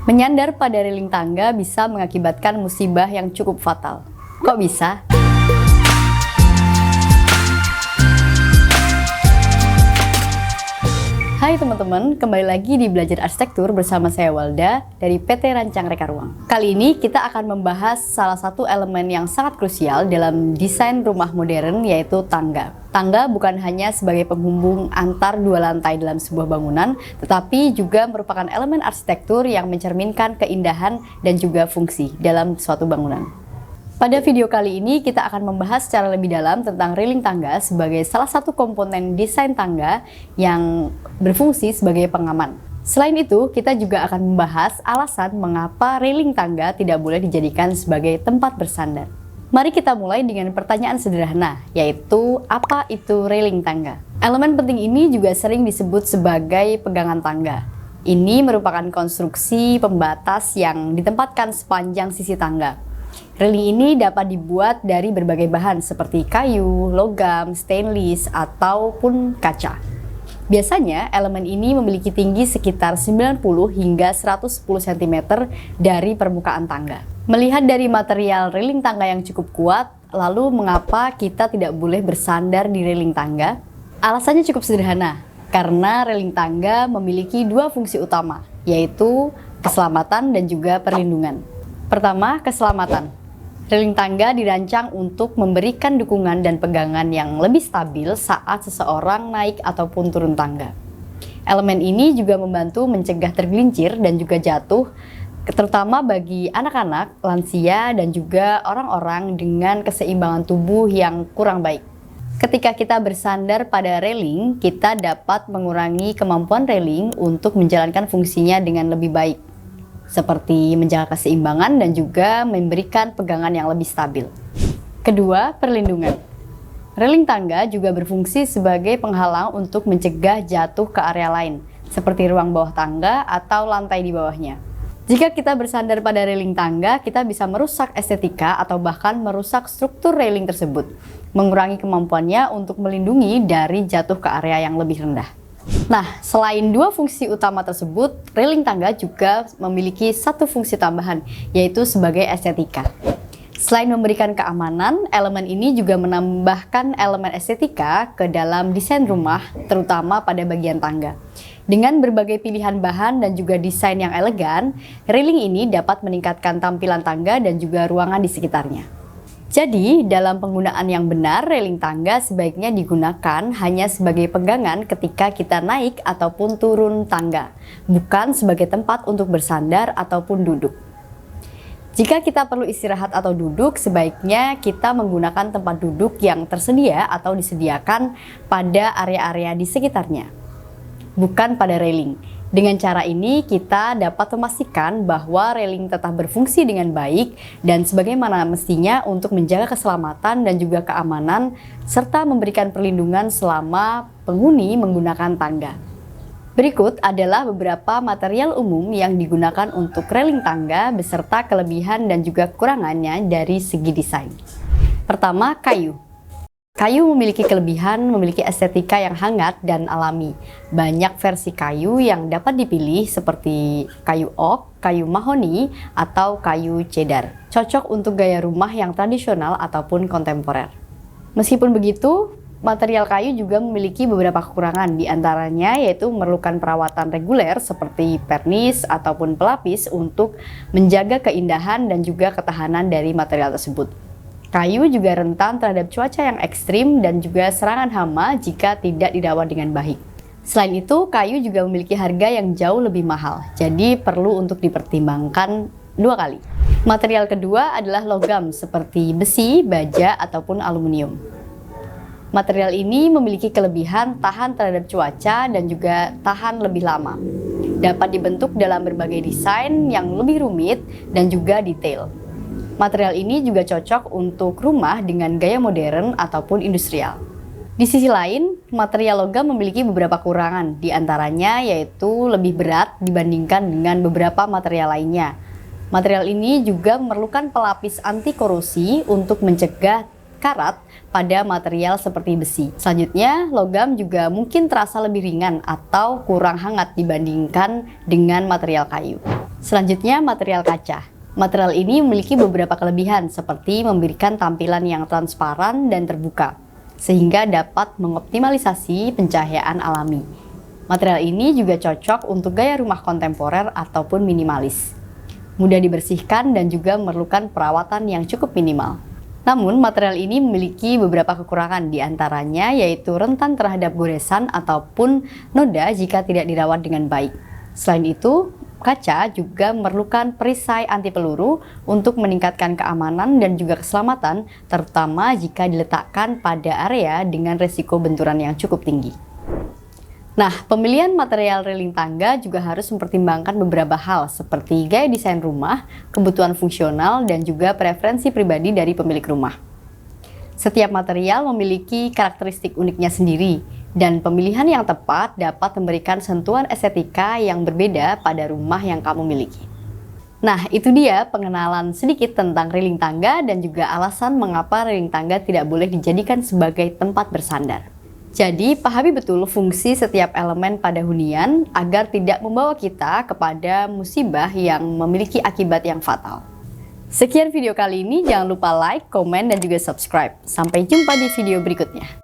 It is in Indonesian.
Menyandar pada railing tangga bisa mengakibatkan musibah yang cukup fatal. Kok bisa? Hai teman-teman, kembali lagi di Belajar Arsitektur bersama saya Walda dari PT Rancang Reka Ruang. Kali ini kita akan membahas salah satu elemen yang sangat krusial dalam desain rumah modern, yaitu tangga. Tangga bukan hanya sebagai penghubung antar dua lantai dalam sebuah bangunan, tetapi juga merupakan elemen arsitektur yang mencerminkan keindahan dan juga fungsi dalam suatu bangunan. Pada video kali ini kita akan membahas secara lebih dalam tentang railing tangga sebagai salah satu komponen desain tangga yang berfungsi sebagai pengaman. Selain itu, kita juga akan membahas alasan mengapa railing tangga tidak boleh dijadikan sebagai tempat bersandar. Mari kita mulai dengan pertanyaan sederhana, yaitu apa itu railing tangga? Elemen penting ini juga sering disebut sebagai pegangan tangga. Ini merupakan konstruksi pembatas yang ditempatkan sepanjang sisi tangga. Railing ini dapat dibuat dari berbagai bahan seperti kayu, logam, stainless, ataupun kaca. Biasanya elemen ini memiliki tinggi sekitar 90 hingga 110 cm dari permukaan tangga. Melihat dari material railing tangga yang cukup kuat, lalu mengapa kita tidak boleh bersandar di railing tangga? Alasannya cukup sederhana, karena railing tangga memiliki dua fungsi utama, yaitu keselamatan dan juga perlindungan. Pertama, keselamatan. Railing tangga dirancang untuk memberikan dukungan dan pegangan yang lebih stabil saat seseorang naik ataupun turun tangga. Elemen ini juga membantu mencegah tergelincir dan juga jatuh, terutama bagi anak-anak, lansia, dan juga orang-orang dengan keseimbangan tubuh yang kurang baik. Ketika kita bersandar pada railing, kita dapat mengurangi kemampuan railing untuk menjalankan fungsinya dengan lebih baik, seperti menjaga keseimbangan dan juga memberikan pegangan yang lebih stabil. Kedua, perlindungan. Railing tangga juga berfungsi sebagai penghalang untuk mencegah jatuh ke area lain, seperti ruang bawah tangga atau lantai di bawahnya. Jika kita bersandar pada railing tangga, kita bisa merusak estetika atau bahkan merusak struktur railing tersebut, mengurangi kemampuannya untuk melindungi dari jatuh ke area yang lebih rendah. Nah, selain dua fungsi utama tersebut, railing tangga juga memiliki satu fungsi tambahan, yaitu sebagai estetika. Selain memberikan keamanan, elemen ini juga menambahkan elemen estetika ke dalam desain rumah, terutama pada bagian tangga. Dengan berbagai pilihan bahan dan juga desain yang elegan, railing ini dapat meningkatkan tampilan tangga dan juga ruangan di sekitarnya. Jadi, dalam penggunaan yang benar, railing tangga sebaiknya digunakan hanya sebagai pegangan ketika kita naik ataupun turun tangga, bukan sebagai tempat untuk bersandar ataupun duduk. Jika kita perlu istirahat atau duduk, sebaiknya kita menggunakan tempat duduk yang tersedia atau disediakan pada area-area di sekitarnya, bukan pada railing. Dengan cara ini, kita dapat memastikan bahwa railing tetap berfungsi dengan baik dan sebagaimana mestinya untuk menjaga keselamatan dan juga keamanan, serta memberikan perlindungan selama penghuni menggunakan tangga. Berikut adalah beberapa material umum yang digunakan untuk railing tangga beserta kelebihan dan juga kekurangannya dari segi desain. Pertama, kayu. Kayu memiliki kelebihan, memiliki estetika yang hangat dan alami. Banyak versi kayu yang dapat dipilih seperti kayu oak, kayu mahoni, atau kayu cedar. Cocok untuk gaya rumah yang tradisional ataupun kontemporer. Meskipun begitu, material kayu juga memiliki beberapa kekurangan, di antaranya yaitu memerlukan perawatan reguler seperti pernis ataupun pelapis untuk menjaga keindahan dan juga ketahanan dari material tersebut. Kayu juga rentan terhadap cuaca yang ekstrim dan juga serangan hama jika tidak dirawat dengan baik. Selain itu, kayu juga memiliki harga yang jauh lebih mahal, jadi perlu untuk dipertimbangkan dua kali. Material kedua adalah logam seperti besi, baja, ataupun aluminium. Material ini memiliki kelebihan tahan terhadap cuaca dan juga tahan lebih lama. Dapat dibentuk dalam berbagai desain yang lebih rumit dan juga detail. Material ini juga cocok untuk rumah dengan gaya modern ataupun industrial. Di sisi lain, material logam memiliki beberapa kekurangan, di antaranya yaitu lebih berat dibandingkan dengan beberapa material lainnya. Material ini juga memerlukan pelapis anti korosi untuk mencegah karat pada material seperti besi. Selanjutnya, logam juga mungkin terasa lebih ringan atau kurang hangat dibandingkan dengan material kayu. Selanjutnya, material kaca. Material ini memiliki beberapa kelebihan seperti memberikan tampilan yang transparan dan terbuka, sehingga dapat mengoptimalisasi pencahayaan alami. Material ini juga cocok untuk gaya rumah kontemporer ataupun minimalis. Mudah dibersihkan dan juga memerlukan perawatan yang cukup minimal. Namun, material ini memiliki beberapa kekurangan, diantaranya yaitu rentan terhadap goresan ataupun noda jika tidak dirawat dengan baik. Selain itu, kaca juga memerlukan perisai anti peluru untuk meningkatkan keamanan dan juga keselamatan, terutama jika diletakkan pada area dengan resiko benturan yang cukup tinggi. Nah, pemilihan material railing tangga juga harus mempertimbangkan beberapa hal seperti gaya desain rumah, kebutuhan fungsional, dan juga preferensi pribadi dari pemilik rumah. Setiap material memiliki karakteristik uniknya sendiri, dan pemilihan yang tepat dapat memberikan sentuhan estetika yang berbeda pada rumah yang kamu miliki. Nah, itu dia pengenalan sedikit tentang railing tangga dan juga alasan mengapa railing tangga tidak boleh dijadikan sebagai tempat bersandar. Jadi, pahami betul fungsi setiap elemen pada hunian agar tidak membawa kita kepada musibah yang memiliki akibat yang fatal. Sekian video kali ini, jangan lupa like, komen, dan juga subscribe. Sampai jumpa di video berikutnya.